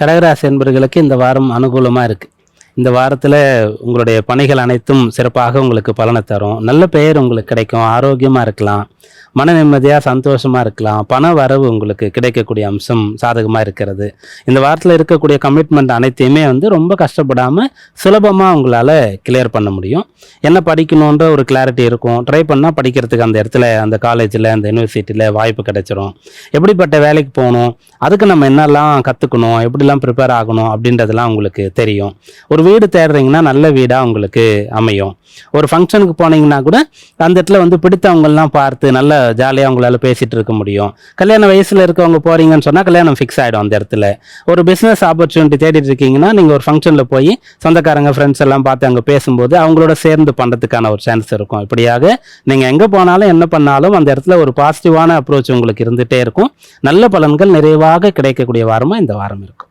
கடகராசி என்பர்களுக்கு இந்த வாரம் அனுகூலமாக இருக்குது. இந்த வாரத்தில் உங்களுடைய பணிகள் அனைத்தும் சிறப்பாக உங்களுக்கு பலனை தரும். நல்ல பெயர் உங்களுக்கு கிடைக்கும். ஆரோக்கியமாக இருக்கலாம். மன நிம்மதியாக சந்தோஷமாக இருக்கலாம். பண வரவு உங்களுக்கு கிடைக்கக்கூடிய அம்சம் சாதகமாக இருக்கிறது. இந்த வாரத்தில் இருக்கக்கூடிய கமிட்மெண்ட் அனைத்தையுமே ரொம்ப கஷ்டப்படாமல் சுலபமாக உங்களால் கிளியர் பண்ண முடியும். என்ன படிக்கணுன்ற ஒரு கிளாரிட்டி இருக்கும். ட்ரை பண்ணால் படிக்கிறதுக்கு அந்த இடத்துல, அந்த காலேஜில், அந்த யூனிவர்சிட்டியில் வாய்ப்பு கிடைச்சிரும். எப்படிப்பட்ட வேலைக்கு போகணும், அதுக்கு நம்ம என்னெல்லாம் கற்றுக்கணும், எப்படிலாம் ப்ரிப்பேர் ஆகணும் அப்படின்றதெல்லாம் உங்களுக்கு தெரியும். ஒரு வீடு தேடுறீங்கன்னா நல்ல வீடாக உங்களுக்கு அமையும். ஒரு ஃபங்க்ஷனுக்கு போனீங்கன்னா கூட அந்த இடத்துல பிடித்தவங்கெல்லாம் பார்த்து நல்ல ஜாலியாக உங்களால் பேசிகிட்டு இருக்க முடியும். கல்யாண வயசில் இருக்கவங்க போகிறீங்கன்னு சொன்னால் கல்யாணம் ஃபிக்ஸ் ஆகிடும் அந்த இடத்துல. ஒரு பிஸ்னஸ் ஆப்பர்ச்சுனிட்டி தேடிட்டு இருக்கீங்கன்னா நீங்கள் ஒரு ஃபங்க்ஷனில் போய் சொந்தக்காரங்க ஃப்ரெண்ட்ஸ் எல்லாம் பார்த்து அங்கே பேசும்போது அவங்களோட சேர்ந்து பண்ணுறதுக்கான ஒரு சான்ஸ் இருக்கும். இப்படியாக நீங்கள் எங்கே போனாலும் என்ன பண்ணாலும் அந்த இடத்துல ஒரு பாசிட்டிவான அப்ரோச் உங்களுக்கு இருந்துகிட்டே இருக்கும். நல்ல பலன்கள் நிறைவாக கிடைக்கக்கூடிய வாரமாக இந்த வாரம் இருக்கும்.